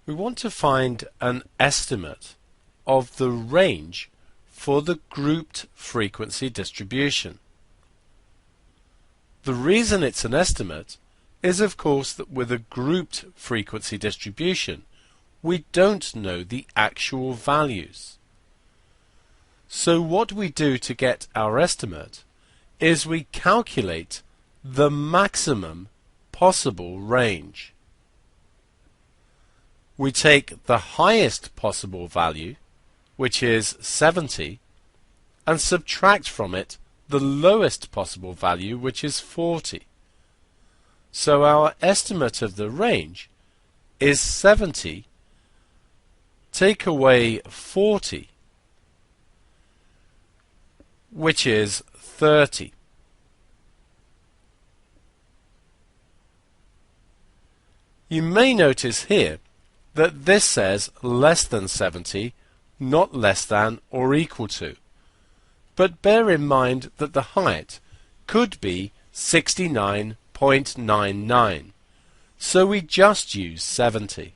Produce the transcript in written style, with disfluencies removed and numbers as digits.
We want to find an estimate of the range for the grouped frequency distribution. The reason it's an estimate is, of course, that with a grouped frequency distribution we don't know the actual values. So what we do to get our estimate is we calculate the maximum possible range. We take the highest possible value, which is 70, and subtract from it the lowest possible value, which is 40. So our estimate of the range is 70 take away 40, which is 30. You may notice here that this says less than 70, not less than or equal to. But bear in mind that the height could be 69.99, so we just use 70.